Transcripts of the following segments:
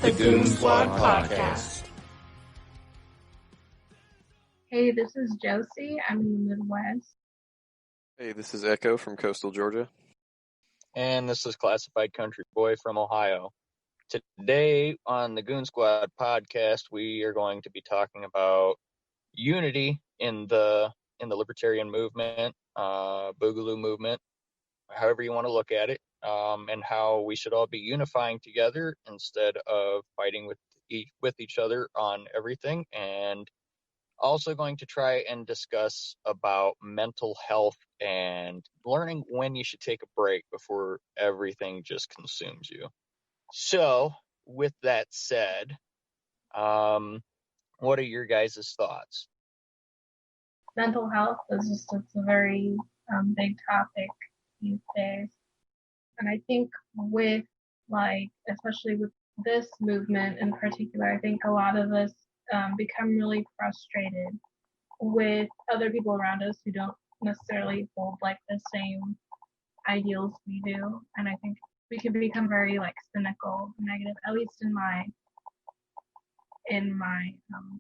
The Goon Squad Podcast. Hey, this is Josie. I'm in the Midwest. Hey, this is Echo from Coastal Georgia. And this is Classified Country Boy from Ohio. Today on the Goon Squad Podcast, we are going to be talking about unity in the libertarian movement, Boogaloo movement, however you want to look at it, and how we should all be unifying together instead of fighting with each other on everything. And also going to try and discuss about mental health and learning when you should take a break before everything just consumes you. So, with that said, what are your guys' thoughts? Mental health it's a very big topic these days. And I think with, especially with this movement in particular, I think a lot of us become really frustrated with other people around us who don't necessarily hold the same ideals we do. And I think we can become very cynical, negative, at least in my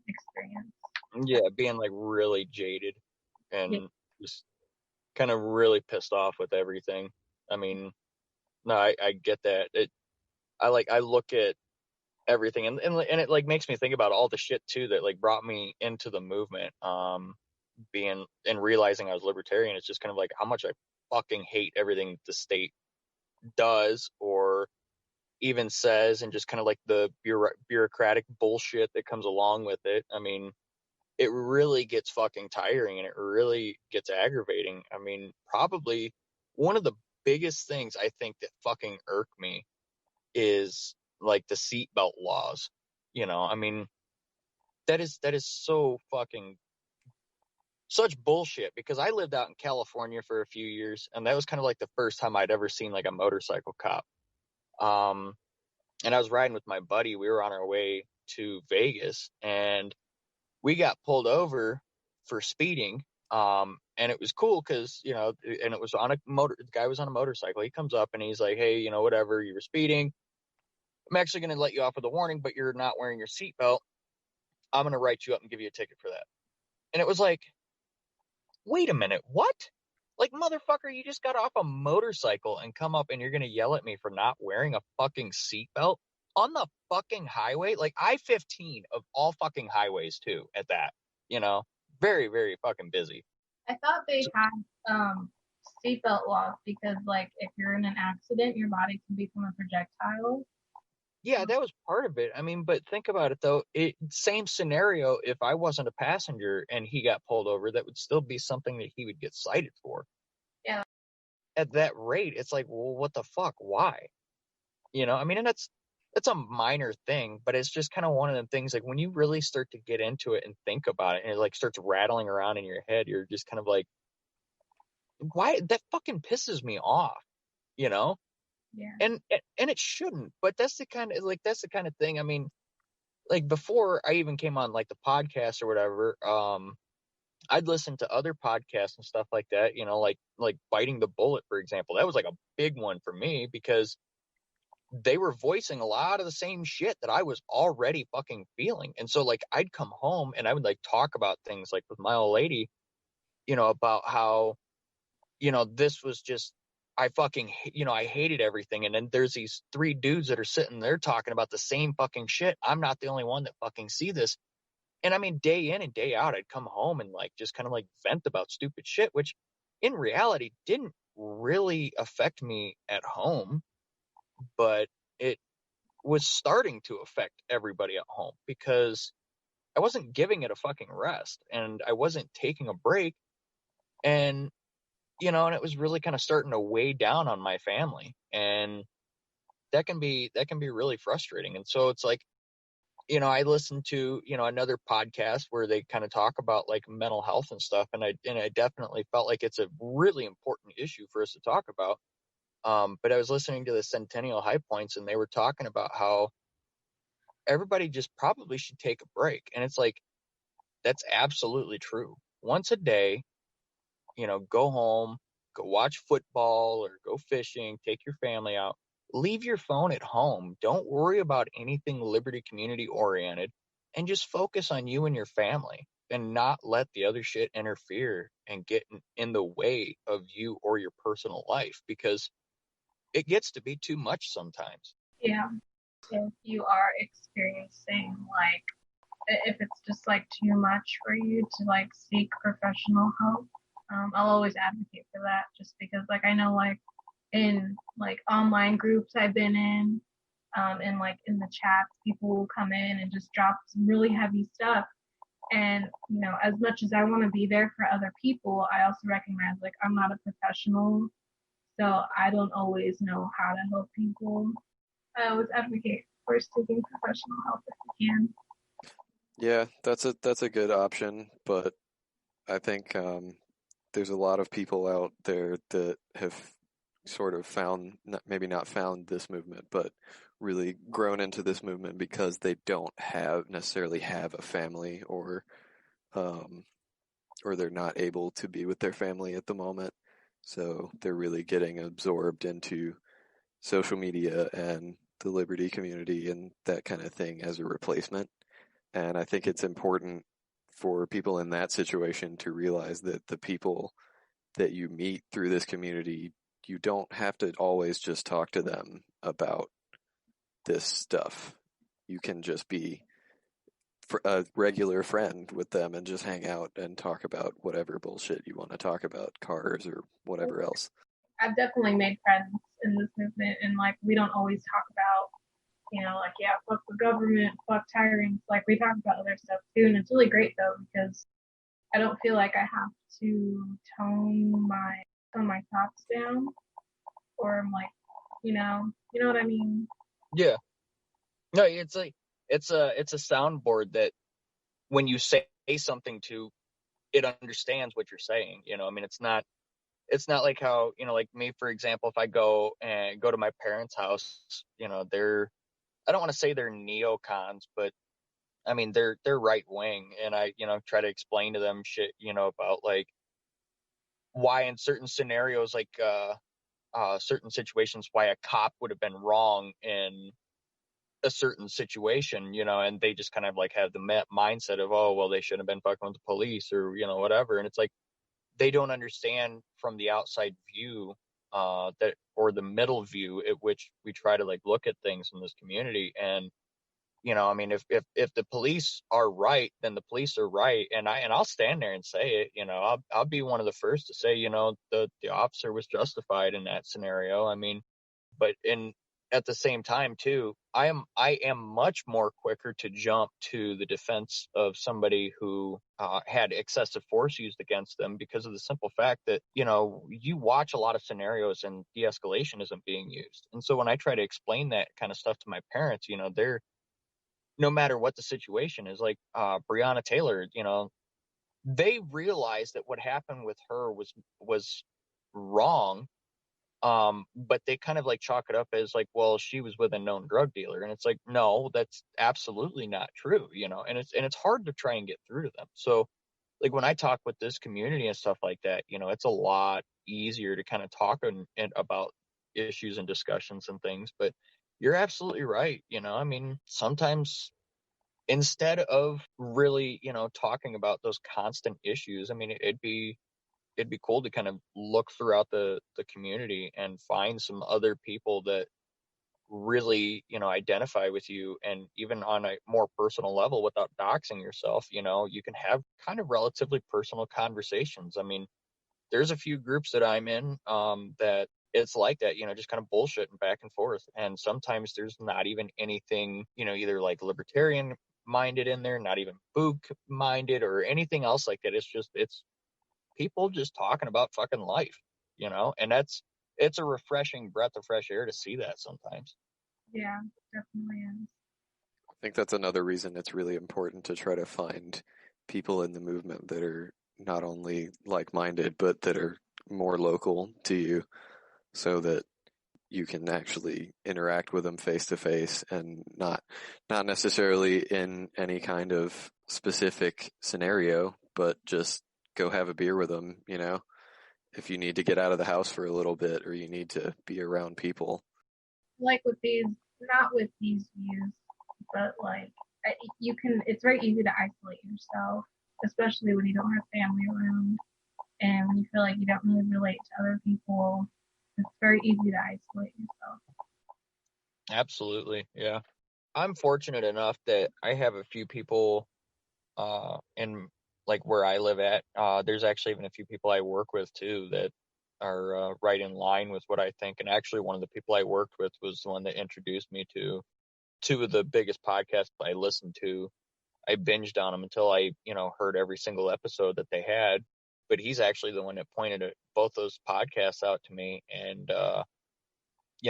experience. Yeah, being really jaded and just kind of really pissed off with everything. I mean, no, I get that. I look at everything and it makes me think about all the shit too that brought me into the movement, being and realizing I was libertarian. It's just kind of how much I fucking hate everything the state does or even says, and just kind of the bureaucratic bullshit that comes along with it. I mean, it really gets fucking tiring and it really gets aggravating. I mean, probably one of the biggest things I think that fucking irk me is the seatbelt laws. I mean, that is so fucking such bullshit, because I lived out in California for a few years, and that was kind of the first time I'd ever seen a motorcycle cop. And I was riding with my buddy. We were on our way to Vegas, and we got pulled over for speeding. And it was cool because, and it was on the guy was on a motorcycle. He comes up and he's like, hey, whatever, you were speeding. I'm actually going to let you off with a warning, but you're not wearing your seatbelt. I'm going to write you up and give you a ticket for that. And it was wait a minute, what? Motherfucker, you just got off a motorcycle and come up and you're going to yell at me for not wearing a fucking seatbelt on the fucking highway? I-15 of all fucking highways too, at that, very, very fucking busy. I thought they had seatbelt laws because if you're in an accident, your body can become a projectile. Yeah, that was part of it. I mean, but think about it though. Same scenario. If I wasn't a passenger and he got pulled over, that would still be something that he would get cited for. Yeah. At that rate, it's well, what the fuck? Why? I mean, and that's a minor thing, but it's just kind of one of them things. When you really start to get into it and think about it, and it starts rattling around in your head, you're just kind of why? That fucking pisses me off. Yeah. And it shouldn't, but that's the kind of thing. I mean, before I even came on the podcast or whatever, I'd listen to other podcasts and stuff like that, like Biting the Bullet, for example. That was a big one for me because they were voicing a lot of the same shit that I was already fucking feeling. And so I'd come home and I would talk about things with my old lady, about how, this was just, I fucking, I hated everything. And then there's these three dudes that are sitting there talking about the same fucking shit. I'm not the only one that fucking see this. And I mean, day in and day out, I'd come home and just kind of vent about stupid shit, which in reality didn't really affect me at home, but it was starting to affect everybody at home because I wasn't giving it a fucking rest and I wasn't taking a break. And and it was really kind of starting to weigh down on my family, and that can be really frustrating. And so it's I listened to, another podcast where they kind of talk about mental health and stuff. And I definitely felt it's a really important issue for us to talk about. But I was listening to the Centennial High Points and they were talking about how everybody just probably should take a break. And it's that's absolutely true. Once a day, go home, go watch football or go fishing, take your family out, leave your phone at home. Don't worry about anything liberty community oriented, and just focus on you and your family, and not let the other shit interfere and get in the way of you or your personal life, because it gets to be too much sometimes. Yeah. If you are experiencing like, if it's just like too much for you to like seek professional help, I'll always advocate for that, just because like I know like in like online groups I've been in, and like in the chats, people will come in and just drop some really heavy stuff. And, you know, as much as I want to be there for other people, I also recognize like I'm not a professional, so I don't always know how to help people. I always advocate for seeking professional help if you can. Yeah, that's a good option, but I think there's a lot of people out there that have sort of found, maybe not found this movement, but really grown into this movement because they don't necessarily have a family, or they're not able to be with their family at the moment. So they're really getting absorbed into social media and the liberty community and that kind of thing as a replacement. And I think it's important for people in that situation to realize that the people that you meet through this community, you don't have to always just talk to them about this stuff. You can just be a regular friend with them and just hang out and talk about whatever bullshit you want to talk about, cars or whatever else. I've definitely made friends in this movement, and like we don't always talk about, you know, like, yeah, fuck the government, fuck tyrants. Like we talk about other stuff too, and it's really great though, because I don't feel like I have to tone my thoughts down, or I'm like, you know what I mean? Yeah. No, it's like it's a soundboard that when you say something to, it understands what you're saying. You know, I mean, it's not like how, you know, like me, for example, if I go to my parents' house, you know, I don't want to say they're neocons, but I mean, they're right wing. And I, you know, try to explain to them shit, you know, about like why in certain scenarios, like, certain situations, why a cop would have been wrong in a certain situation, you know, and they just kind of like have the mindset of, oh, well, they shouldn't have been fucking with the police or, you know, whatever. And it's like, they don't understand from the outside view, that, or the middle view at which we try to like look at things in this community. And, you know, I mean, if the police are right, then the police are right. And I'll stand there and say it, you know, I'll be one of the first to say, you know, the officer was justified in that scenario. I mean, but at the same time too, I am much more quicker to jump to the defense of somebody who had excessive force used against them, because of the simple fact that, you know, you watch a lot of scenarios and de-escalation isn't being used. And so when I try to explain that kind of stuff to my parents, you know, they're, no matter what the situation is, like Breonna Taylor, you know, they realize that what happened with her was wrong. But they kind of like chalk it up as like, well, she was with a known drug dealer. And it's like, no, that's absolutely not true, you know, and it's hard to try and get through to them. So like when I talk with this community and stuff like that, you know, it's a lot easier to kind of talk and about issues and discussions and things. But you're absolutely right. You know, I mean, sometimes instead of really, you know, talking about those constant issues, I mean, it'd be cool to kind of look throughout the community and find some other people that really, you know, identify with you. And even on a more personal level, without doxing yourself, you know, you can have kind of relatively personal conversations. I mean, there's a few groups that I'm in, that it's like that, you know, just kind of bullshitting back and forth. And sometimes there's not even anything, you know, either like libertarian minded in there, not even book minded or anything else like that. It's people just talking about fucking life, you know, and it's a refreshing breath of fresh air to see that sometimes. Yeah, definitely is. I think that's another reason it's really important to try to find people in the movement that are not only like-minded, but that are more local to you, so that you can actually interact with them face to face, and not necessarily in any kind of specific scenario, but just go have a beer with them, you know, if you need to get out of the house for a little bit or you need to be around people. like with these, not with these views, but like you can, it's very easy to isolate yourself, especially when you don't have family around and when you feel like you don't really relate to other people. It's very easy to isolate yourself. Absolutely, yeah. I'm fortunate enough that I have a few people in like where I live at. There's actually even a few people I work with too that are right in line with what I think. And actually, one of the people I worked with was the one that introduced me to two of the biggest podcasts I listened to. I binged on them until I, heard every single episode that they had. But he's actually the one that pointed both those podcasts out to me. And,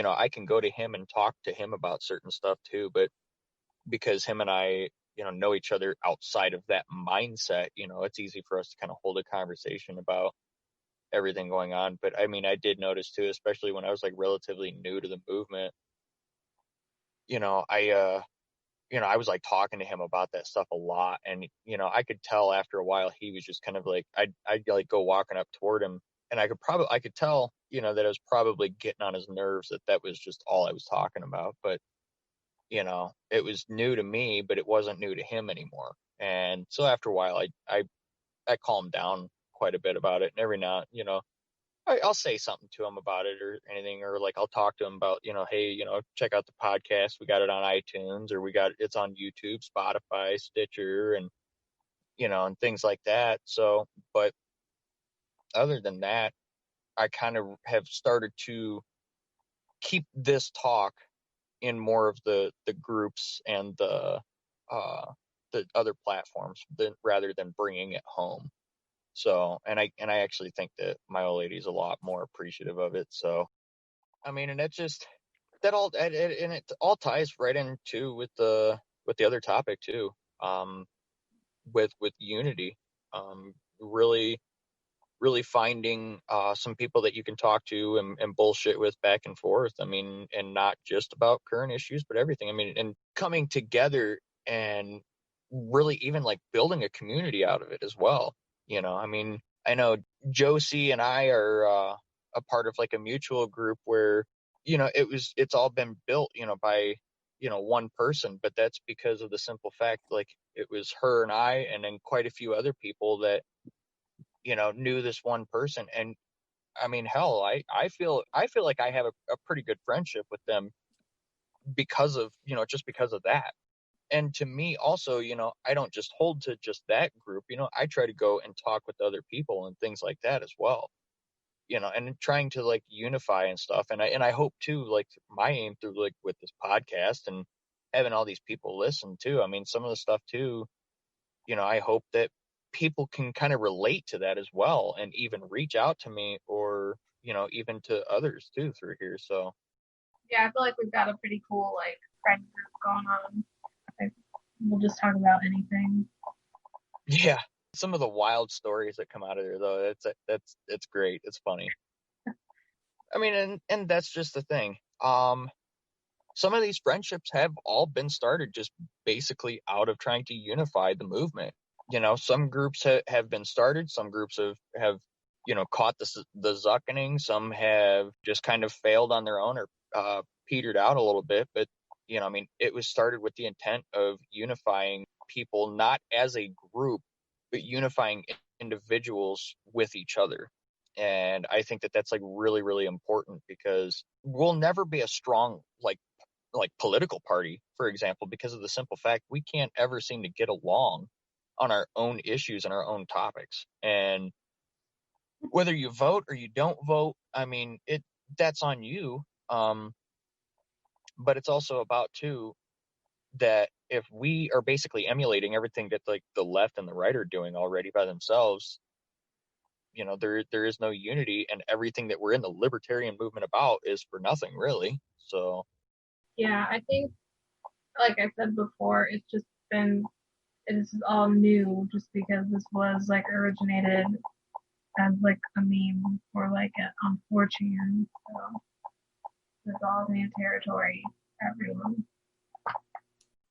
I can go to him and talk to him about certain stuff too. But because him and I, know each other outside of that mindset, it's easy for us to kind of hold a conversation about everything going on. But I mean, I did notice too, especially when I was like relatively new to the movement, I was like talking to him about that stuff a lot. And, I could tell after a while he was just kind of like, I'd like go walking up toward him and I could tell, that I was probably getting on his nerves, that was just all I was talking about. But, it was new to me, but it wasn't new to him anymore. And so after a while, I calmed down quite a bit about it. And every now, I'll say something to him about it or anything, or like I'll talk to him about, hey, check out the podcast. We got it on iTunes, or it's on YouTube, Spotify, Stitcher, and, and things like that. So, but other than that, I kind of have started to keep this talk in more of the groups and the other platforms rather than bringing it home. So, and I actually think that my old lady's a lot more appreciative of it. So, I mean, and it all ties right into with the other topic too, with unity, really finding some people that you can talk to and bullshit with back and forth. I mean, and not just about current issues, but everything. I mean, and coming together and really even like building a community out of it as well. I mean, I know Josie and I are a part of like a mutual group where, it's all been built, by, one person, but that's because of the simple fact, like it was her and I, and then quite a few other people that, knew this one person. And I mean, hell, I feel like I have a pretty good friendship with them because of, just because of that. And to me also, I don't just hold to just that group, I try to go and talk with other people and things like that as well, and trying to like unify and stuff. And I hope too, like my aim through like with this podcast and having all these people listen too. I mean, some of the stuff too, I hope that people can kind of relate to that as well and even reach out to me or, even to others too through here. So yeah, I feel like we've got a pretty cool like friend group going on. Like, we'll just talk about anything. Yeah, some of the wild stories that come out of there though, it's great. It's funny. I mean, and that's just the thing. Some of these friendships have all been started just basically out of trying to unify the movement. Some groups have been started. Some groups have caught the zuckening. Some have just kind of failed on their own or petered out a little bit. But, I mean, it was started with the intent of unifying people, not as a group, but unifying individuals with each other. And I think that that's like really, really important because we'll never be a strong, like political party, for example, because of the simple fact we can't ever seem to get along on our own issues and our own topics. And whether you vote or you don't vote, I mean, that's on you. But it's also about too that if we are basically emulating everything that like the left and the right are doing already by themselves, there is no unity, and everything that we're in the libertarian movement about is for nothing really. So yeah, I think, like I said before, it's just been, this is all new just because this was like originated as like a meme or like on 4chan. So it's all new territory for everyone.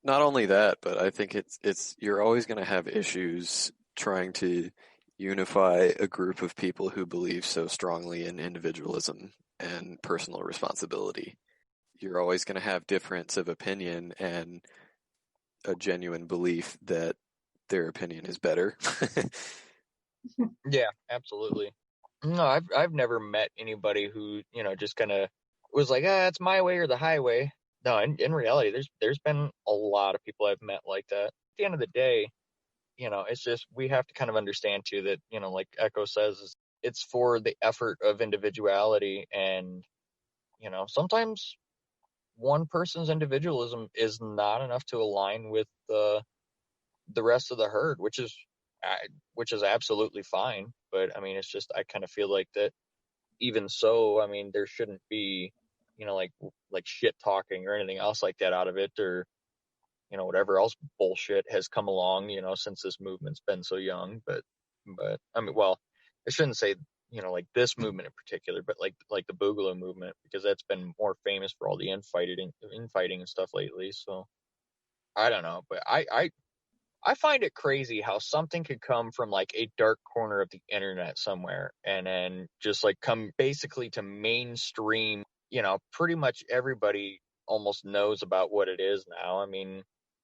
Not only that, but I think it's you're always going to have issues trying to unify a group of people who believe so strongly in individualism and personal responsibility. you're always going to have difference of opinion and a genuine belief that their opinion is better. Yeah, absolutely. No, I've never met anybody who, just kind of was like, it's my way or the highway. No, in reality, there's been a lot of people I've met like that. At the end of the day, it's just we have to kind of understand too that, like Echo says, it's for the effort of individuality, and sometimes one person's individualism is not enough to align with the rest of the herd, which is absolutely fine. But I mean, it's just I kind of feel like that. Even so, I mean, there shouldn't be, like shit talking or anything else like that out of it, or whatever else bullshit has come along, since this movement's been so young. But I mean, well, I shouldn't say like this movement in particular, but like the Boogaloo movement, because that's been more famous for all the infighting and stuff lately. So I don't know, but I find it crazy how something could come from like a dark corner of the internet somewhere and then just like come basically to mainstream, pretty much everybody almost knows about what it is now. I mean,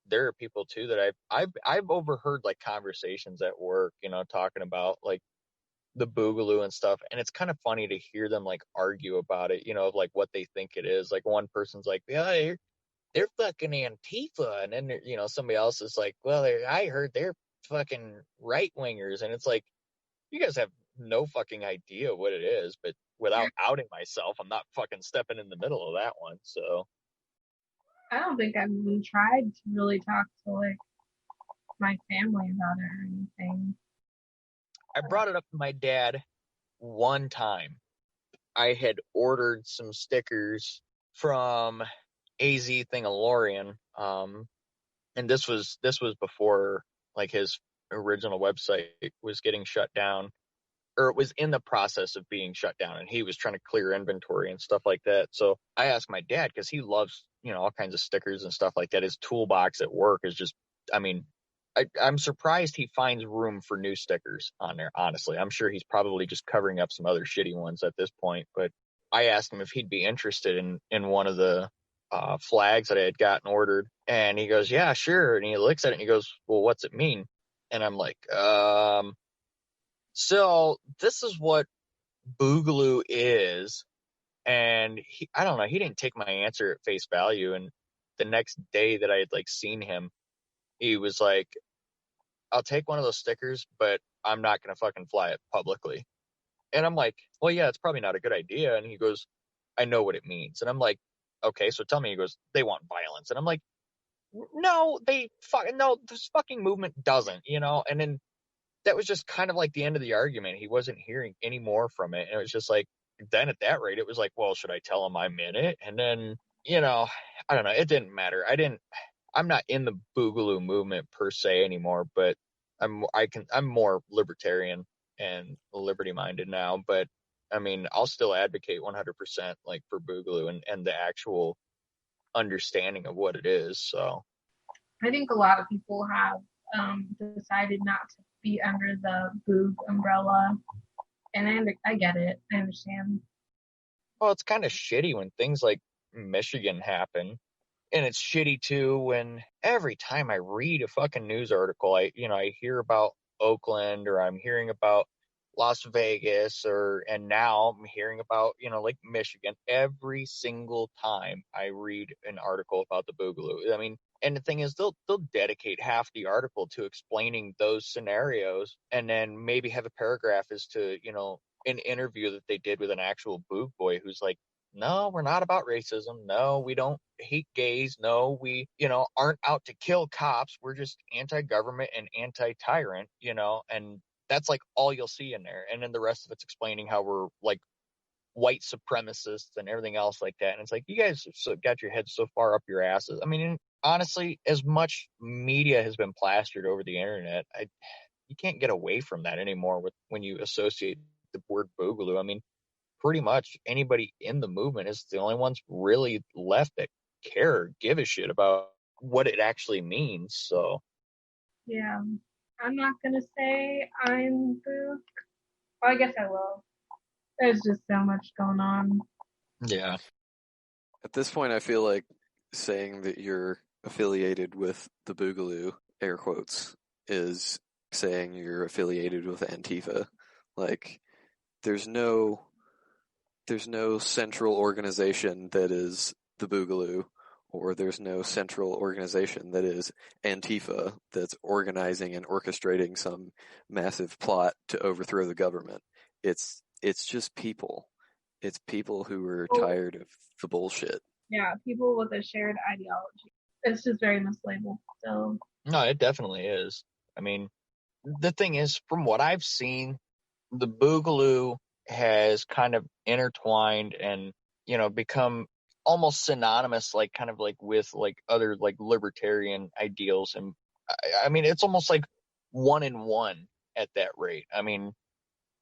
there are people too that I've overheard like conversations at work, talking about like the Boogaloo and stuff, and it's kind of funny to hear them like argue about it, of like what they think it is. Like one person's like, yeah, they're fucking Antifa, and then somebody else is like, well, I heard they're fucking right wingers, and it's like, you guys have no fucking idea what it is. But without outing myself, I'm not fucking stepping in the middle of that one. So I don't think I've even tried to really talk to like my family about it or anything. I brought it up to my dad one time. I had ordered some stickers from AZ Thingalorian, and this was before like his original website was getting shut down, or it was in the process of being shut down, and he was trying to clear inventory and stuff like that. So I asked my dad, because he loves all kinds of stickers and stuff like that. His toolbox at work is just, I mean, I'm surprised he finds room for new stickers on there. Honestly, I'm sure he's probably just covering up some other shitty ones at this point. But I asked him if he'd be interested in one of the flags that I had gotten ordered, and he goes, "Yeah, sure." And he looks at it and he goes, "Well, what's it mean?" And I'm like, so this is what Boogaloo is. And I don't know, he didn't take my answer at face value. And the next day that I had like seen him, he was like, I'll take one of those stickers, but I'm not going to fucking fly it publicly. And I'm like, well, yeah, it's probably not a good idea. And he goes, I know what it means. And I'm like, okay, so tell me. He goes, they want violence. And I'm like, no, no, this fucking movement doesn't, And then that was just kind of like the end of the argument. He wasn't hearing any more from it. And it was just like, then at that rate, it was like, well, should I tell him I'm in it? And then, I don't know. It didn't matter. I'm not in the Boogaloo movement per se anymore, but I'm more libertarian and liberty minded now. But I mean, I'll still advocate 100% like for Boogaloo and the actual understanding of what it is. So I think a lot of people have decided not to be under the Boog umbrella, and I get it. I understand. well, it's kind of shitty when things like Michigan happen. And it's shitty too when every time I read a fucking news article, I hear about Oakland, or I'm hearing about Las Vegas, and now I'm hearing about, like Michigan. Every single time I read an article about the Boogaloo, I mean, and the thing is, they'll dedicate half the article to explaining those scenarios, and then maybe have a paragraph as to, an interview that they did with an actual Boog boy who's like, no, we're not about racism. No, we don't hate gays. No, we, aren't out to kill cops. We're just anti-government and anti-tyrant, and that's like all you'll see in there. And then the rest of it's explaining how we're like white supremacists and everything else like that. And it's like, you guys got your heads so far up your asses. I mean, honestly, as much media has been plastered over the internet, you can't get away from that anymore when you associate the word Boogaloo. I mean, pretty much anybody in the movement is the only ones really left that care or give a shit about what it actually means. So Yeah, I'm not gonna say I'm Boog. Well, I guess I will. There's just so much going on. yeah, At this point, I feel like saying that you're affiliated with the Boogaloo, air quotes, is saying you're affiliated with Antifa. Like, there's no central organization that is the Boogaloo, or there's no central organization that is Antifa that's organizing and orchestrating some massive plot to overthrow the government. It's just people. It's people who are tired of the bullshit. Yeah, people with a shared ideology. It's just very mislabeled still. No, it definitely is. I mean, the thing is, from what I've seen, the Boogaloo has kind of intertwined and, become almost synonymous, like kind of like with like other like libertarian ideals. And I mean, it's almost like 1 in 1 at that rate. I mean,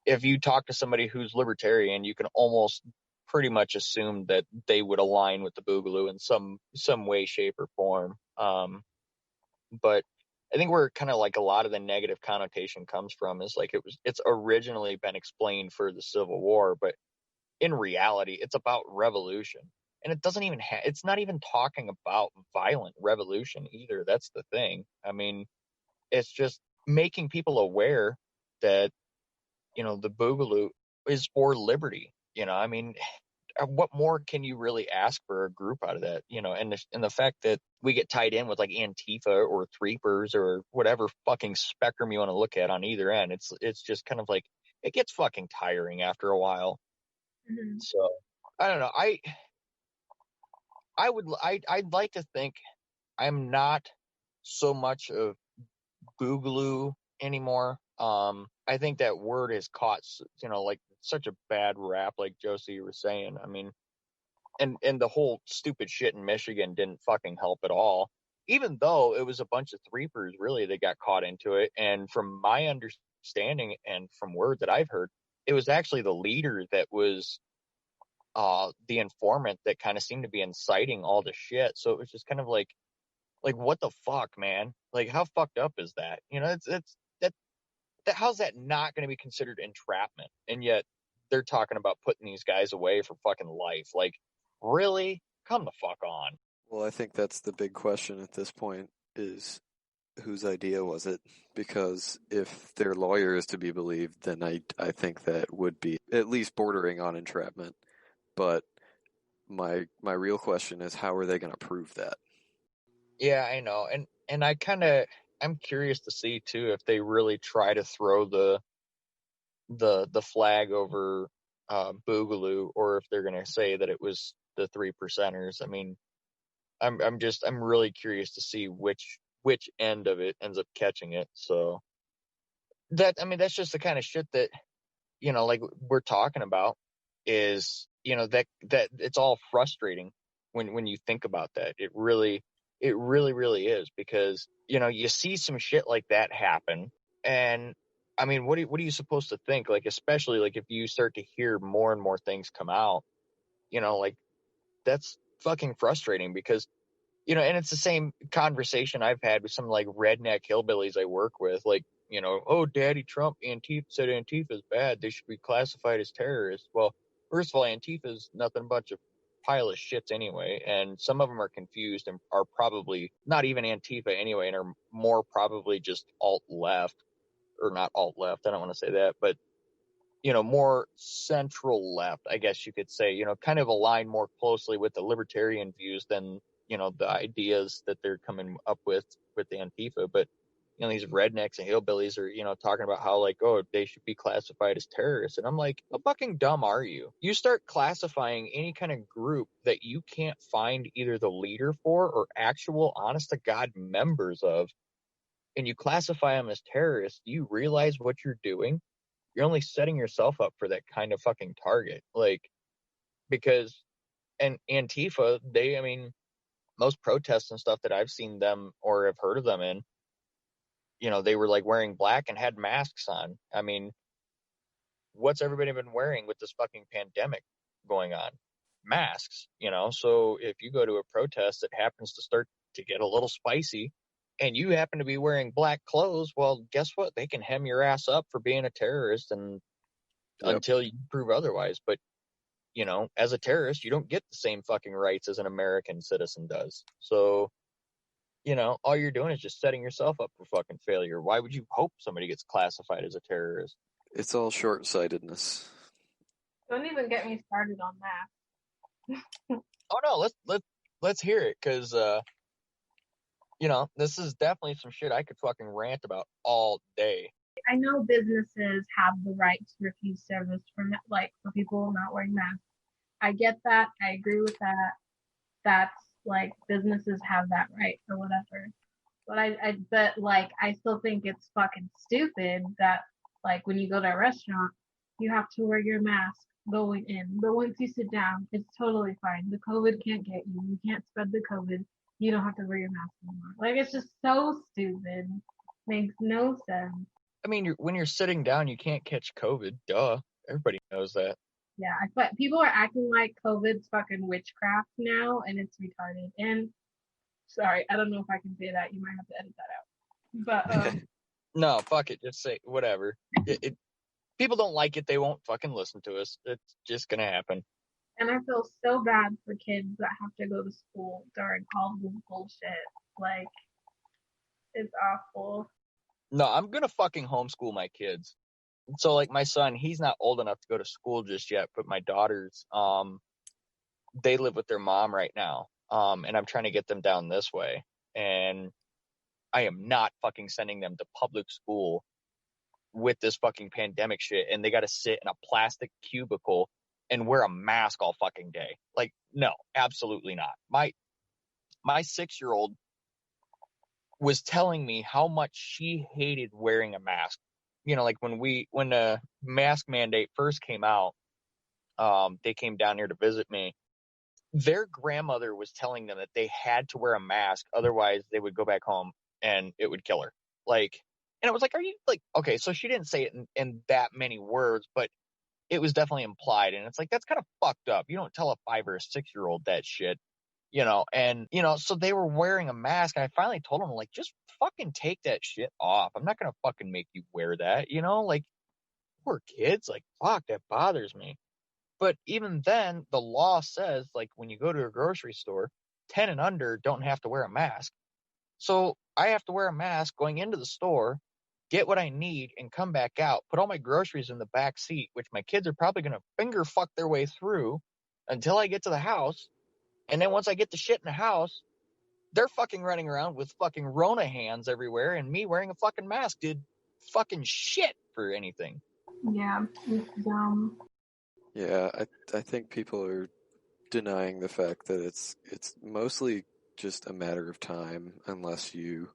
if you talk to somebody who's libertarian, you can almost pretty much assume that they would align with the Boogaloo in some way, shape, or form. But I think where kind of like a lot of the negative connotation comes from is like it's originally been explained for the Civil War, but in reality, it's about revolution. And it doesn't even it's not even talking about violent revolution either. That's the thing. I mean, it's just making people aware that, the Boogaloo is for liberty. I mean, what more can you really ask for a group out of that? And the fact that we get tied in with like Antifa or Threepers or whatever fucking spectrum you want to look at on either end, it's just kind of like it gets fucking tiring after a while. Mm-hmm. So I don't know. I'd like to think I'm not so much of Boogaloo anymore. I think that word has caught, like such a bad rap, like Josie was saying. I mean, and the whole stupid shit in Michigan didn't fucking help at all. Even though it was a bunch of Threepers really that got caught into it, and from my understanding and from word that I've heard, it was actually the leader that was the informant that kind of seemed to be inciting all the shit. So it was just kind of like what the fuck, man? Like, how fucked up is that? It's that how's that not going to be considered entrapment? And yet they're talking about putting these guys away for fucking life. Like, really? Come the fuck on. Well, I think that's the big question at this point is whose idea was it? Because if their lawyer is to be believed, then I think that would be at least bordering on entrapment. But my real question is how are they going to prove that? Yeah, I know. And I'm curious to see too if they really try to throw the flag over Boogaloo, or if they're going to say that it was the 3%ers. I mean, I'm really curious to see which end of it ends up catching it. So that's just the kind of shit that, like we're talking about is, that it's all frustrating when you think about that. It really is, because, you see some shit like that happen. And I mean, what are you supposed to think? Like, especially like if you start to hear more and more things come out, like that's fucking frustrating because, and it's the same conversation I've had with some like redneck hillbillies I work with. Like, oh, Daddy Trump, Antifa said Antifa is bad. They should be classified as terrorists. Well, first of all, Antifa is nothing but a bunch of pile of shits anyway. And some of them are confused and are probably not even Antifa anyway, and are more probably just alt left, or not alt left. I don't want to say that, but more central left, I guess you could say, kind of align more closely with the libertarian views than, the ideas that they're coming up with the Antifa. But, these rednecks and hillbillies are, talking about how like, oh, they should be classified as terrorists. And I'm like, how fucking dumb are you? You start classifying any kind of group that you can't find either the leader for or actual honest to God members of, and you classify them as terrorists. Do you realize what you're doing? You're only setting yourself up for that kind of fucking target. Like, because, and Antifa, I mean, most protests and stuff that I've seen them or have heard of them in, they were like wearing black and had masks on. I mean, what's everybody been wearing with this fucking pandemic going on? Masks, So if you go to a protest that happens to start to get a little spicy and you happen to be wearing black clothes, well, guess what? They can hem your ass up for being a terrorist and until you prove otherwise. But as a terrorist, you don't get the same fucking rights as an American citizen does. So, all you're doing is just setting yourself up for fucking failure. Why would you hope somebody gets classified as a terrorist? It's all short-sightedness. Don't even get me started on that. Oh no, let's hear it, because this is definitely some shit I could fucking rant about all day. I know businesses have the right to refuse service for people not wearing masks. I get that. I agree with that. That's businesses have that right or whatever. But I still think it's fucking stupid that when you go to a restaurant, you have to wear your mask going in. But once you sit down, it's totally fine. The COVID can't get you. You can't spread the COVID. You don't have to wear your mask anymore. It's just so stupid. Makes no sense. I mean, when you're sitting down, you can't catch COVID. Duh. Everybody knows that. Yeah, but people are acting like COVID's fucking witchcraft now, and it's retarded. And sorry, I don't know if I can say that. You might have to edit that out. But no, fuck it. Just say whatever. People don't like it. They won't fucking listen to us. It's just gonna happen. And I feel so bad for kids that have to go to school during all this bullshit. It's awful. No, I'm gonna fucking homeschool my kids. So, my son, he's not old enough to go to school just yet, but my daughters, they live with their mom right now. And I'm trying to get them down this way. And I am not fucking sending them to public school with this fucking pandemic shit. And they got to sit in a plastic cubicle and wear a mask all fucking day. No, absolutely not. My 6-year-old was telling me how much she hated wearing a mask. When the mask mandate first came out, they came down here to visit me. Their grandmother was telling them that they had to wear a mask, otherwise they would go back home and it would kill her. And it was are you okay, so she didn't say it in that many words, but it was definitely implied. And it's that's kind of fucked up. You don't tell a 5 or a 6-year-old that shit, and, so they were wearing a mask. And I finally told them, just fucking take that shit off. I'm not going to fucking make you wear that, poor kids, fuck, that bothers me. But even then, the law says, when you go to a grocery store, 10 and under don't have to wear a mask. So I have to wear a mask going into the store, get what I need, and come back out, put all my groceries in the back seat, which my kids are probably going to finger fuck their way through until I get to the house. And then once I get the shit in the house, they're fucking running around with fucking Rona hands everywhere, and me wearing a fucking mask did fucking shit for anything. Yeah, it's dumb. Yeah, I think people are denying the fact that it's mostly just a matter of time unless you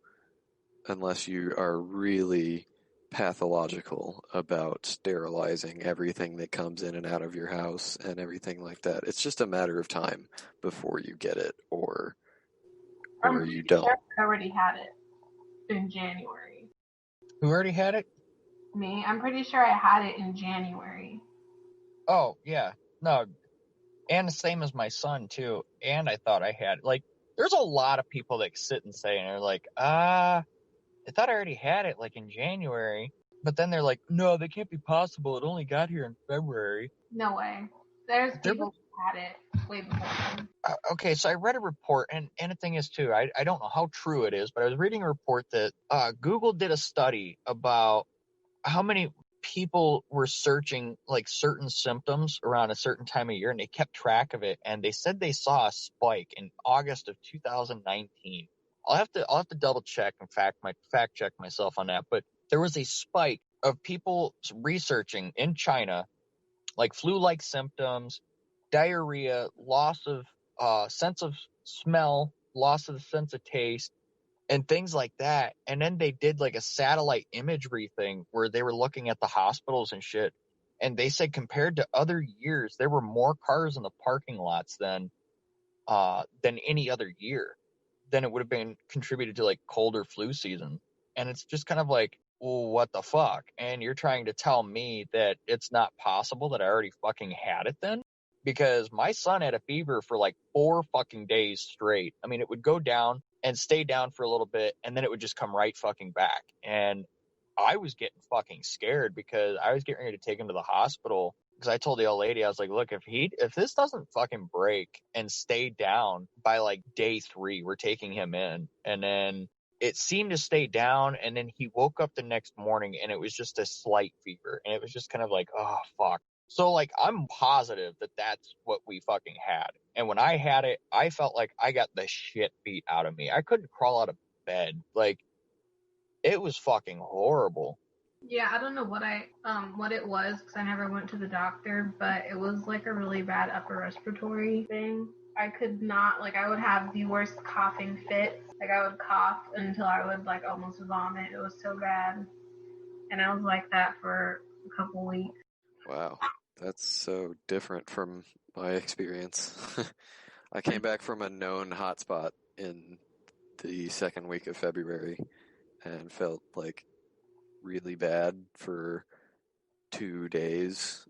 are really pathological about sterilizing everything that comes in and out of your house and everything like that. It's just a matter of time before you get it or you don't. I already had it in January. Who already had it? Me. I'm pretty sure I had it in January. Oh, yeah. No. And the same as my son, too. And I thought I had there's a lot of people that sit and say, and they're I thought I already had it in January. But then they're no, that can't be possible. It only got here in February. No way. There's people who had it way before. Okay, so I read a report, and the thing is, too, I don't know how true it is, but I was reading a report that Google did a study about how many people were searching certain symptoms around a certain time of year, and they kept track of it, and they said they saw a spike in August of 2019. I'll have to double check and fact check myself on that, but there was a spike of people researching in China, flu-like symptoms, diarrhea, loss of sense of smell, loss of the sense of taste, and things like that. And then they did a satellite imagery thing where they were looking at the hospitals and shit. And they said compared to other years, there were more cars in the parking lots than any other year. Then it would have been contributed to colder flu season. And it's just kind of well, what the fuck? And you're trying to tell me that it's not possible that I already fucking had it then? Because my son had a fever for 4 fucking days straight. I mean, it would go down and stay down for a little bit, and then it would just come right fucking back. And I was getting fucking scared because I was getting ready to take him to the hospital because I told the old lady, I was like, look, if this doesn't fucking break and stay down by like day 3, we're taking him in. And then it seemed to stay down, and then he woke up the next morning and it was just a slight fever, and it was just kind of like, oh fuck. So like, I'm positive that that's what we fucking had. And when I had it, I felt like I got the shit beat out of me. I couldn't crawl out of bed. Like, it was fucking horrible. Yeah, I don't know what it was because I never went to the doctor, but it was like a really bad upper respiratory thing. I could not, like, I would have the worst coughing fits. Like, I would cough until I would like almost vomit. It was so bad, and I was like that for a couple weeks. Wow, that's so different from my experience. I came back from a known hotspot in the second week of February and felt like really bad for 2 days,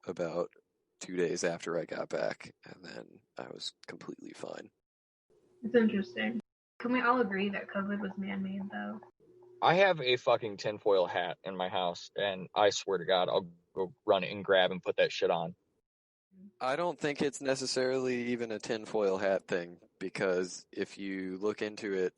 about 2 days after I got back, and then I was completely fine. It's interesting. Can we all agree that COVID was man-made, though? I have a fucking tinfoil hat in my house, and I swear to God, I'll go run and grab and put that shit on. I don't think it's necessarily even a tinfoil hat thing, because if you look into it,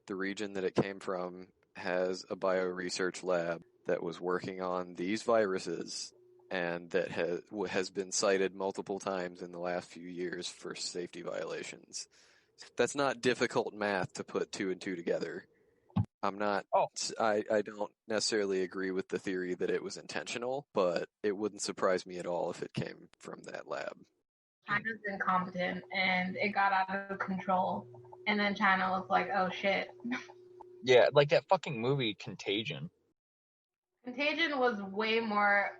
the region that it came from has a bioresearch lab that was working on these viruses and that has been cited multiple times in the last few years for safety violations. That's not difficult math to put 2 and 2 together. I don't necessarily agree with the theory that it was intentional, but it wouldn't surprise me at all if it came from that lab. China's incompetent, and it got out of control. And then China was like, oh shit. Yeah, like that fucking movie Contagion. Contagion was way more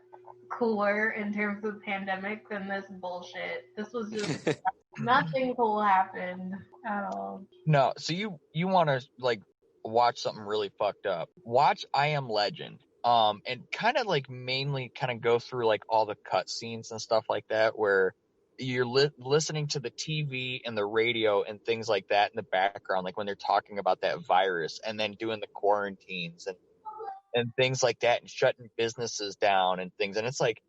cooler in terms of pandemic than this bullshit. This was just nothing cool happened at all. No, so you want to like watch something really fucked up. Watch I Am Legend. And kind of like mainly kind of go through like all the cutscenes and stuff like that where you're listening to the TV and the radio and things like that in the background, like when they're talking about that virus and then doing the quarantines and things like that and shutting businesses down and things. And it's like,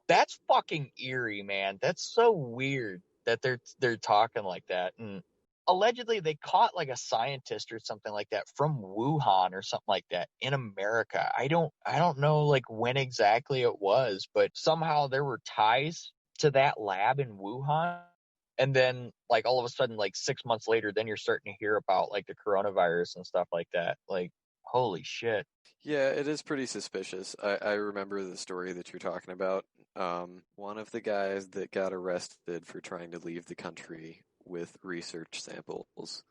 that's fucking eerie, man. That's so weird that they're talking like that. And allegedly they caught like a scientist or something like that from Wuhan or something like that in America. I don't know like when exactly it was, but somehow there were ties to that lab in Wuhan. And then like all of a sudden, like 6 months later, then you're starting to hear about like the coronavirus and stuff like that. Like, holy shit. Yeah, it is pretty suspicious. I remember the story that you're talking about. One of the guys that got arrested for trying to leave the country with research samples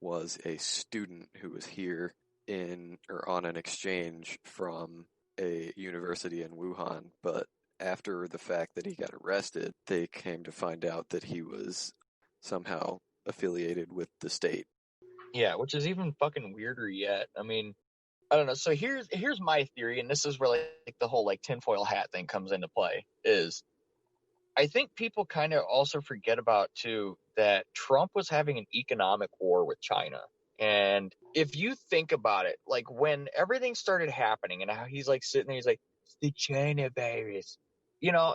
was a student who was here on an exchange from a university in Wuhan, but after the fact that he got arrested, they came to find out that he was somehow affiliated with the state. Yeah, which is even fucking weirder yet. I mean, I don't know. So here's my theory, and this is where like the whole like tinfoil hat thing comes into play. Is I think people kind of also forget about too that Trump was having an economic war with China. And if you think about it, like when everything started happening and how he's like sitting there, he's like, it's the China virus. You know,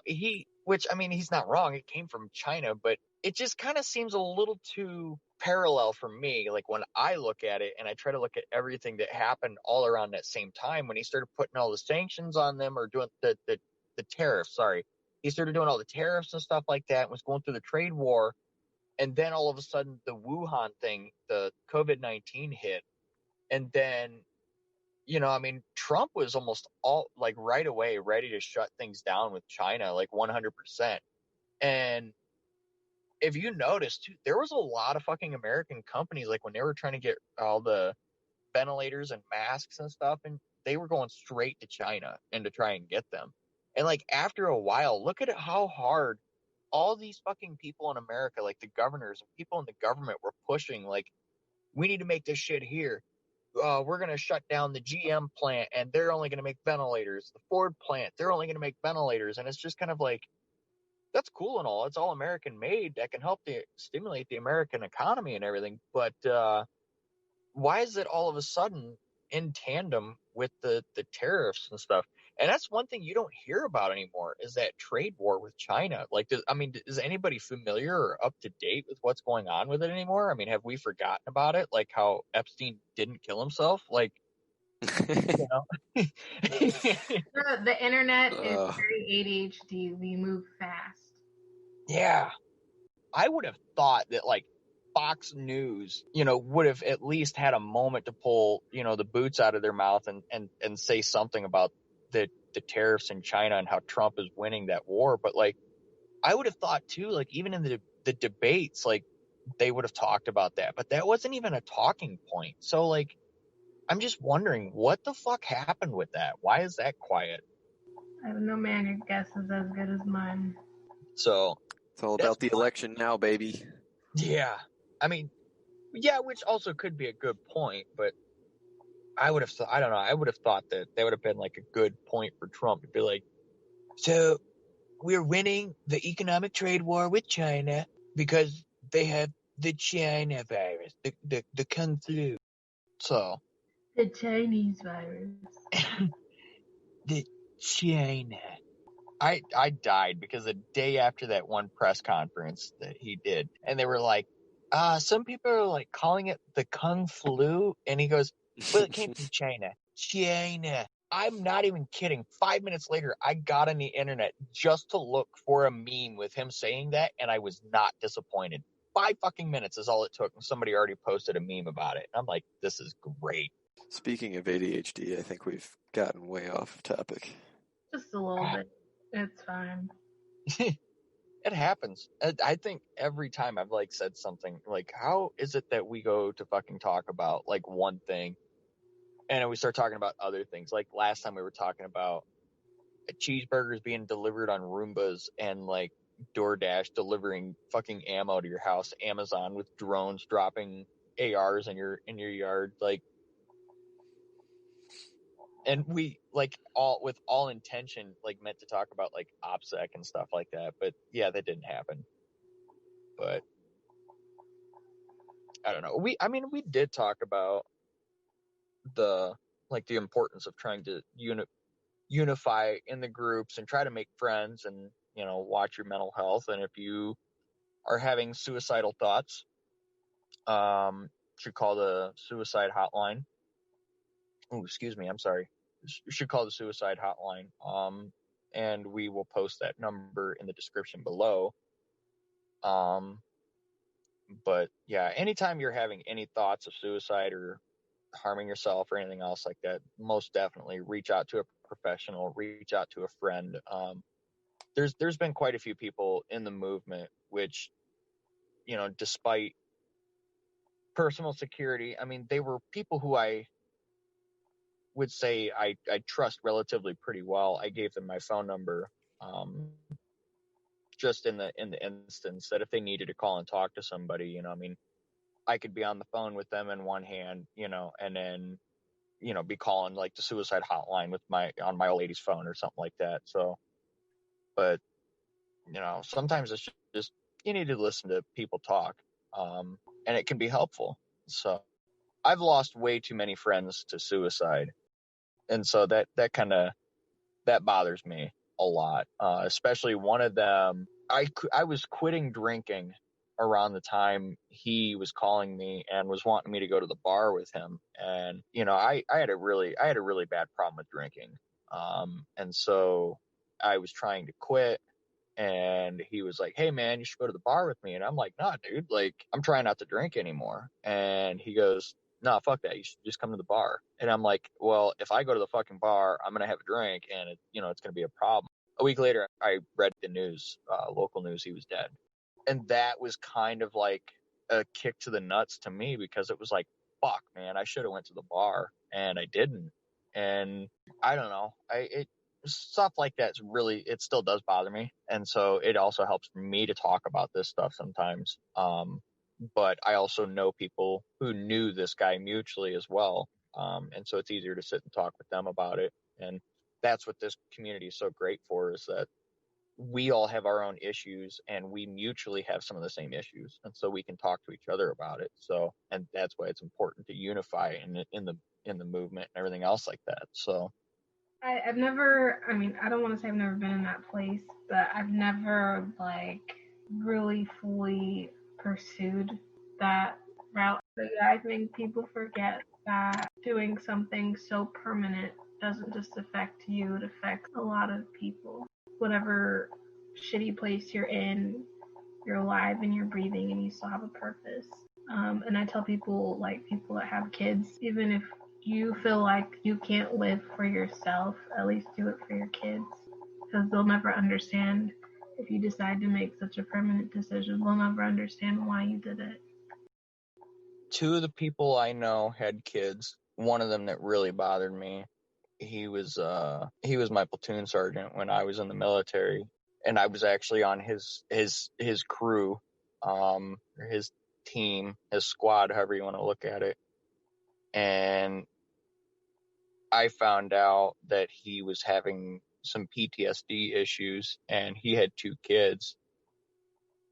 which I mean, he's not wrong. It came from China, but it just kind of seems a little too parallel for me. Like when I look at it and I try to look at everything that happened all around that same time when he started putting all the sanctions on them or doing the tariffs, sorry. He started doing all the tariffs and stuff like that, was going through the trade war. And then all of a sudden the Wuhan thing, the COVID-19 hit. And then, you know, I mean, Trump was almost all like right away ready to shut things down with China, like 100%. And if you noticed, too, there was a lot of fucking American companies, like when they were trying to get all the ventilators and masks and stuff, and they were going straight to China and to try and get them. And like after a while, look at how hard all these fucking people in America, like the governors and people in the government were pushing, like, we need to make this shit here. We're going to shut down the GM plant and they're only going to make ventilators. The Ford plant, they're only going to make ventilators. And it's just kind of like, that's cool and all. It's all American made. That can help stimulate the American economy and everything. But why is it all of a sudden in tandem with the tariffs and stuff? And that's one thing you don't hear about anymore is that trade war with China. Like, is anybody familiar or up to date with what's going on with it anymore? I mean, have we forgotten about it? Like how Epstein didn't kill himself? Like, you know? The internet is very ADHD. We move fast. Yeah. I would have thought that, like, Fox News, would have at least had a moment to pull, the boots out of their mouth and say something about the tariffs in China and how Trump is winning that war. But, like, I would have thought, too, like, even in the debates, like, they would have talked about that. But that wasn't even a talking point. So, like, I'm just wondering, what the fuck happened with that? Why is that quiet? I don't know, man. Your guess is as good as mine. So it's all about the election now, baby. Yeah. I mean, yeah, which also could be a good point, but I would have thought, I don't know, I would have thought that would have been like a good point for Trump to be like, so we're winning the economic trade war with China because they have the China virus, the Kung flu. So. The Chinese virus. The China. I died because the day after that one press conference that he did, and they were like, some people are like calling it the Kung flu, and he goes, well, it came from China. China. I'm not even kidding. 5 minutes later, I got on the internet just to look for a meme with him saying that, and I was not disappointed. 5 fucking minutes is all it took, and somebody already posted a meme about it. And I'm like, this is great. Speaking of ADHD, I think we've gotten way off topic. Just a little bit. It's fine. It happens. I think every time I've like said something like, how is it that we go to fucking talk about like one thing and then we start talking about other things? Like last time we were talking about cheeseburgers being delivered on Roombas and like DoorDash delivering fucking ammo to your house, Amazon with drones dropping ARs in your yard, like. And we like with all intention, like meant to talk about like OPSEC and stuff like that. But yeah, that didn't happen. But I don't know. We did talk about the importance of trying to unify in the groups and try to make friends and, watch your mental health. And if you are having suicidal thoughts, should call the suicide hotline. Oh, excuse me. I'm sorry. You should call the suicide hotline. And we will post that number in the description below. But yeah, anytime you're having any thoughts of suicide or harming yourself or anything else like that, most definitely reach out to a professional, reach out to a friend. There's been quite a few people in the movement, which, despite personal security, I mean, they were people who I would say I trust relatively pretty well. I gave them my phone number, just in the instance that if they needed to call and talk to somebody, I could be on the phone with them in one hand, and then, be calling like the suicide hotline on my old lady's phone or something like that. So, but, sometimes it's just, you need to listen to people talk, and it can be helpful. So I've lost way too many friends to suicide. And so that bothers me a lot. Especially one of them, I was quitting drinking around the time he was calling me and was wanting me to go to the bar with him. And, I had a really bad problem with drinking. And so I was trying to quit, and he was like, hey man, you should go to the bar with me. And I'm like, nah, dude, like I'm trying not to drink anymore. And he goes, no, fuck that. You should just come to the bar. And I'm like, well, if I go to the fucking bar, I'm going to have a drink and it's going to be a problem. A week later, I read the news, local news, he was dead. And that was kind of like a kick to the nuts to me, because it was like, fuck, man, I should have went to the bar and I didn't. And I don't know. Stuff like that's really, it still does bother me. And so it also helps me to talk about this stuff sometimes. But I also know people who knew this guy mutually as well. And so it's easier to sit and talk with them about it. And that's what this community is so great for, is that we all have our own issues and we mutually have some of the same issues. And so we can talk to each other about it. So, and that's why it's important to unify in the movement and everything else like that. So I've never, I mean, I don't want to say I've never been in that place, but I've never, like, really fully pursued that route. But yeah, I think people forget that doing something so permanent doesn't just affect you, it affects a lot of people. Whatever shitty place you're in, you're alive and you're breathing and you still have a purpose. And I tell people, like people that have kids, even if you feel like you can't live for yourself, at least do it for your kids. Because they'll never understand if you decide to make such a permanent decision. They'll never understand why you did it. Two of the people I know had kids. One of them that really bothered me. He was my platoon sergeant when I was in the military, and I was actually on his crew, his team, his squad, however you want to look at it. And I found out that he was having some PTSD issues, and he had 2 kids.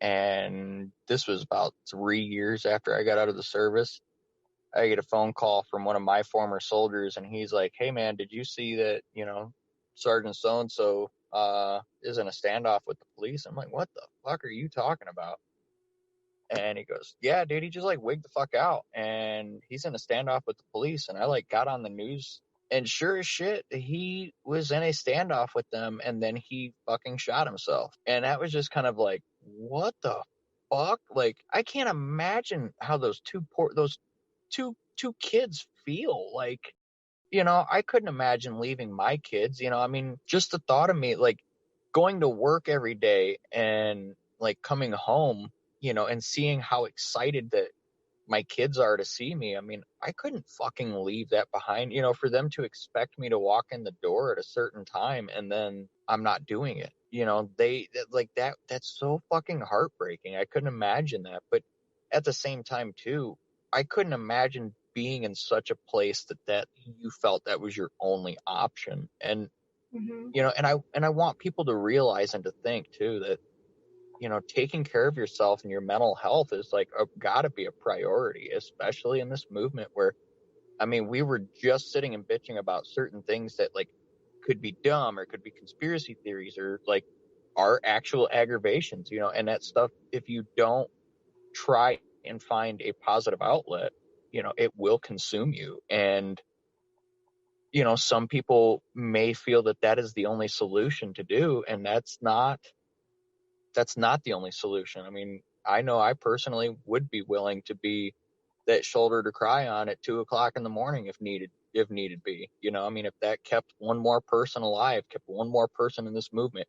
And this was about 3 years after I got out of the service. I get a phone call from one of my former soldiers, and he's like, "Hey man, did you see that, Sergeant so-and-so is in a standoff with the police?" I'm like, "What the fuck are you talking about?" And he goes, "Yeah, dude, he just like wigged the fuck out and he's in a standoff with the police." And I like got on the news, and sure as shit, he was in a standoff with them, and then he fucking shot himself. And that was just kind of like, what the fuck? Like, I can't imagine how those two kids feel. Like, I couldn't imagine leaving my kids. I mean, just the thought of me like going to work every day and like coming home, and seeing how excited that my kids are to see me. I mean, I couldn't fucking leave that behind, for them to expect me to walk in the door at a certain time and then I'm not doing it. They like that's so fucking heartbreaking. I couldn't imagine that. But at the same time too, I couldn't imagine being in such a place that you felt that was your only option. And and I want people to realize and to think too that taking care of yourself and your mental health is like gotta be a priority, especially in this movement where, I mean, we were just sitting and bitching about certain things that like could be dumb or could be conspiracy theories or like are actual aggravations, and that stuff, if you don't try and find a positive outlet, it will consume you. And, some people may feel that is the only solution to do, and that's not the only solution. I mean, I know I personally would be willing to be that shoulder to cry on at 2:00 in the morning if needed be. I mean, if that kept one more person alive, kept one more person in this movement,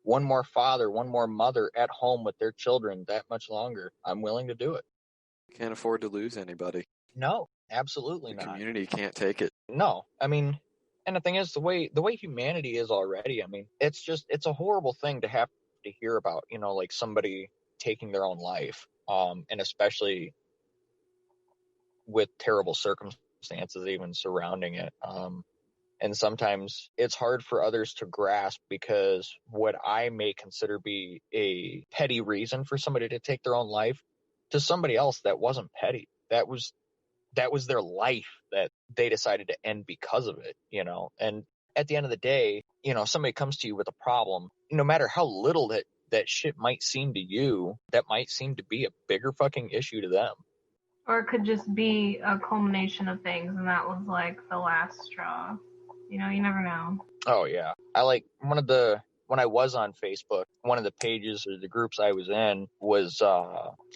one more father, one more mother at home with their children that much longer, I'm willing to do it. Can't afford to lose anybody. No, absolutely The not. community can't take it. No, I mean, and the thing is, the way humanity is already, I mean, it's a horrible thing to have to hear about, like somebody taking their own life, and especially with terrible circumstances even surrounding it. And sometimes it's hard for others to grasp, because what I may consider be a petty reason for somebody to take their own life, to somebody else that wasn't petty. That was their life that they decided to end because of it, And at the end of the day, somebody comes to you with a problem, no matter how little that shit might seem to you, that might seem to be a bigger fucking issue to them. Or it could just be a culmination of things, and that was like the last straw. You never know. Oh yeah. I like when I was on Facebook, one of the pages or the groups I was in was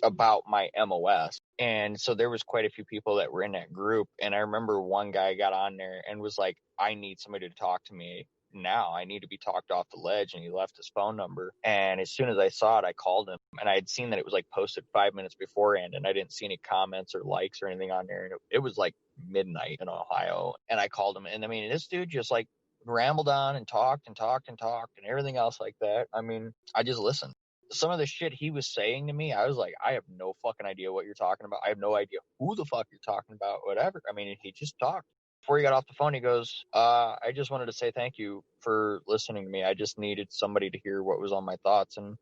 about my MOS. And so there was quite a few people that were in that group. And I remember one guy got on there and was like, "I need somebody to talk to me now. I need to be talked off the ledge." And he left his phone number. And as soon as I saw it, I called him. And I had seen that it was like posted 5 minutes beforehand, and I didn't see any comments or likes or anything on there. And it was like midnight in Ohio. And I called him. And I mean, this dude just like rambled on and talked and talked and talked and everything else like that. I mean, I just listened. Some of the shit he was saying to me, I was like, I have no fucking idea what you're talking about. I have no idea who the fuck you're talking about, whatever. I mean, he just talked. Before he got off the phone, he goes, I just wanted to say thank you for listening to me. I just needed somebody to hear what was on my thoughts. And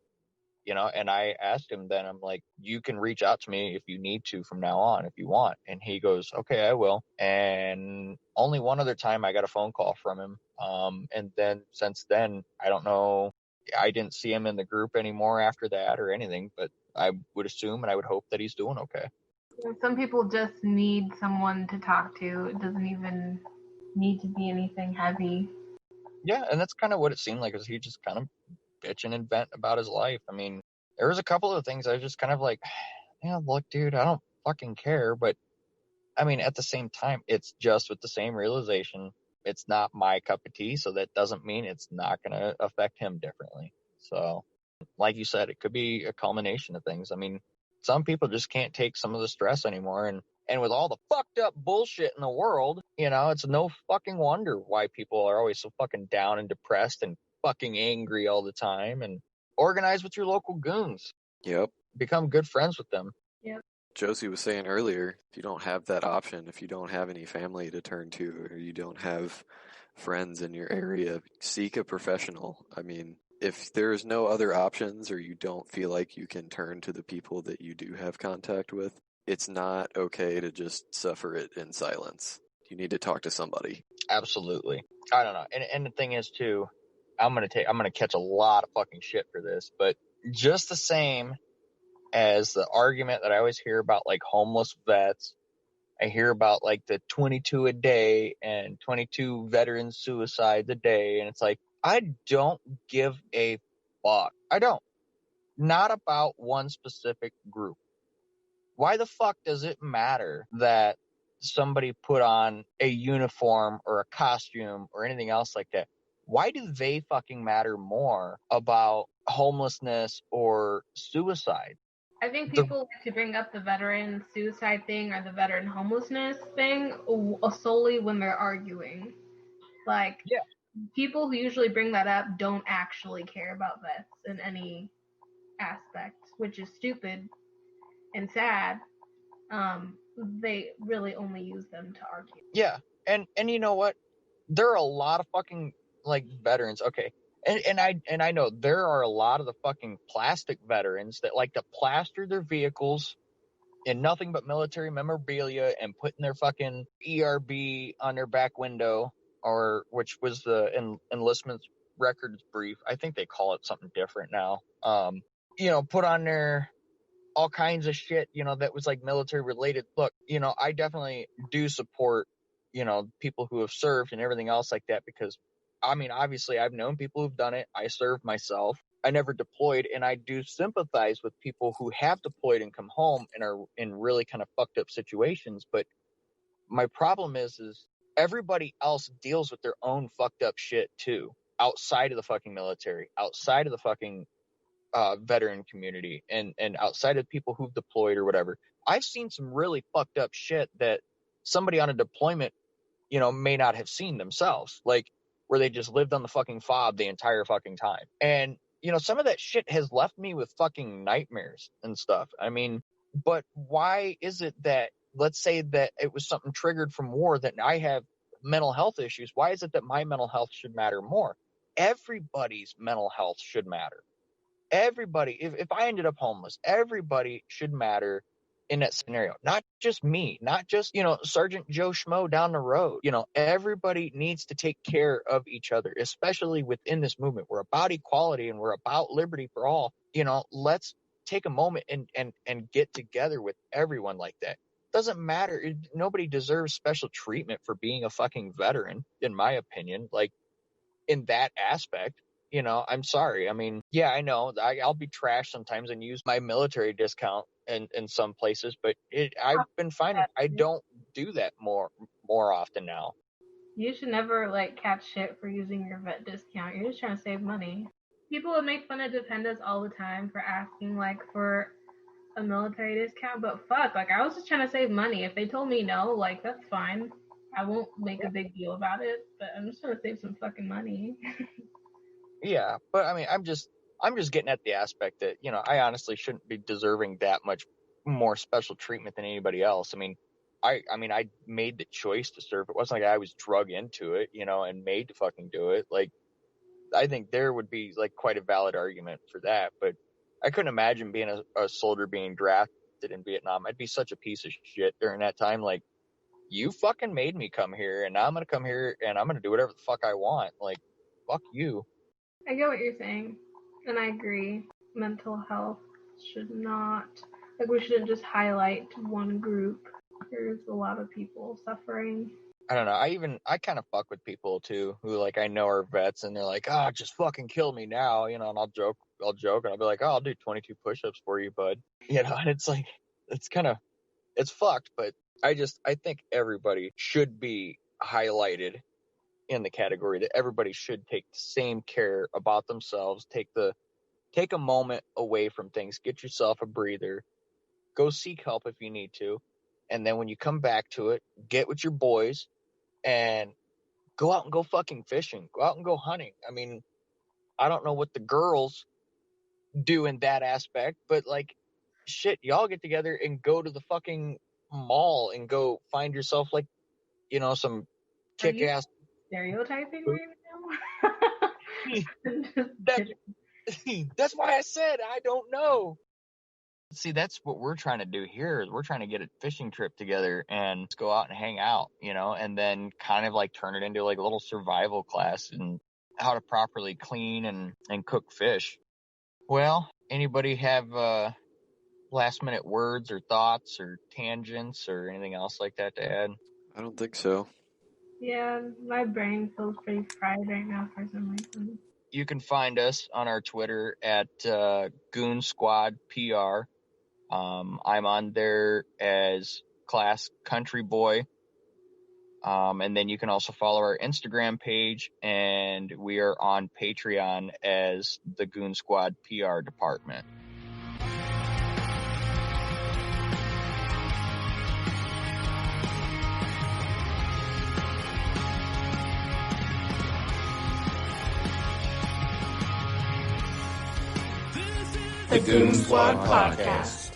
you know, and I asked him then, I'm like, you can reach out to me if you need to from now on, if you want. And he goes, okay, I will. And only one other time I got a phone call from him. And then since then, I don't know, I didn't see him in the group anymore after that or anything, but I would assume and I would hope that he's doing okay. Some people just need someone to talk to. It doesn't even need to be anything heavy. Yeah, and that's kind of what it seemed like, is he just kind of bitching and vent about his life. I mean, there was a couple of things I was just kind of like, yeah, look, dude, I don't fucking care. But I mean, at the same time, it's just with the same realization. It's not my cup of tea, so that doesn't mean it's not going to affect him differently. So, like you said, it could be a culmination of things. I mean, some people just can't take some of the stress anymore. And with all the fucked up bullshit in the world, you know, it's no fucking wonder why people are always so fucking down and depressed and fucking angry all the time. And organize with your local goons. Yep. Become good friends with them. Yep. Josie was saying earlier, if you don't have that option, if you don't have any family to turn to, or you don't have friends in your area, seek a professional. I mean, if there's no other options, or you don't feel like you can turn to the people that you do have contact with, it's not okay to just suffer it in silence. You need to talk to somebody. Absolutely. I don't know. And the thing is too, I'm gonna catch a lot of fucking shit for this, but just the same as the argument that I always hear about, like, homeless vets, I hear about like the 22 a day and 22 veteran suicides a day, and it's like, I don't give a fuck. I don't. Not about one specific group. Why the fuck does it matter that somebody put on a uniform or a costume or anything else like that? Why do they fucking matter more about homelessness or suicide? I think people like to bring up the veteran suicide thing or the veteran homelessness thing solely when they're arguing. Like, yeah, people who usually bring that up don't actually care about vets in any aspect, which is stupid and sad. They really only use them to argue. Yeah, and you know what? There are a lot of fucking, like, veterans. Okay, and I know there are a lot of the fucking plastic veterans that like to plaster their vehicles in nothing but military memorabilia and putting their fucking ERB on their back window, or which was the enlistment records brief. I think they call it something different now. You know, put on their all kinds of shit, you know, that was like military related. Look, you know, I definitely do support, you know, people who have served and everything else like that, because I mean, obviously I've known people who've done it. I served myself. I never deployed, and I do sympathize with people who have deployed and come home and are in really kind of fucked up situations. But my problem is everybody else deals with their own fucked up shit too, outside of the fucking military, outside of the fucking veteran community, and outside of people who've deployed or whatever. I've seen some really fucked up shit that somebody on a deployment, you know, may not have seen themselves, like where they just lived on the fucking fob the entire fucking time. And, you know, some of that shit has left me with fucking nightmares and stuff. I mean, but why is it that, let's say that it was something triggered from war, that I have mental health issues? Why is it that my mental health should matter more? Everybody's mental health should matter. Everybody, if I ended up homeless, everybody should matter in that scenario. Not just me, not just, you know, Sergeant Joe Schmo down the road. You know, everybody needs to take care of each other, especially within this movement. We're about equality and we're about liberty for all. You know, let's take a moment and get together with everyone like that. Doesn't matter. Nobody deserves special treatment for being a fucking veteran, in my opinion. Like, in that aspect, you know, I'm sorry. I mean, yeah, I know I'll be trash sometimes and use my military discount in some places, but I've been finding I don't do that more often now. You should never like catch shit for using your vet discount. You're just trying to save money. People would make fun of Dependents all the time for asking like for a military discount, but fuck, like I was just trying to save money. If they told me no, like that's fine. I won't make a big deal about it, but I'm just trying to save some fucking money. Yeah, but I mean, I'm just getting at the aspect that, you know, I honestly shouldn't be deserving that much more special treatment than anybody else. I mean, I made the choice to serve. It wasn't like I was drug into it, you know, and made to fucking do it. Like, I think there would be like quite a valid argument for that. But I couldn't imagine being a soldier being drafted in Vietnam. I'd be such a piece of shit during that time. Like, you fucking made me come here, and now I'm gonna come here and I'm gonna do whatever the fuck I want. Like, fuck you. I get what you're saying, and I agree. Mental health should not, like, we shouldn't just highlight one group. There's a lot of people suffering. I don't know. I kind of fuck with people too who, like, I know are vets, and they're like, "Oh, just fucking kill me now," you know. And I'll joke, and I'll be like, "Oh, I'll do 22 push-ups for you, bud." You know, and it's like, it's fucked, but I think everybody should be highlighted in the category that everybody should take the same care about themselves. Take a moment away from things, get yourself a breather, go seek help if you need to, and then when you come back to it, get with your boys and go out and go fucking fishing, go out and go hunting. I mean, I don't know what the girls do in that aspect, but like, shit, y'all get together and go to the fucking mall and go find yourself, like, you know, some kick-ass. Stereotyping right now? That's why I said I don't know. See, that's what we're trying to do here. Is we're trying to get a fishing trip together and go out and hang out, you know, and then kind of like turn it into like a little survival class and how to properly clean and cook fish. Well, anybody have last minute words or thoughts or tangents or anything else like that to add? I don't think so. Yeah, my brain feels pretty fried right now for some reason. You can find us on our Twitter at Goon Squad PR. I'm on there as Class Country Boy. And then you can also follow our Instagram page, and we are on Patreon as the Goon Squad PR department. The Goon Squad Podcast.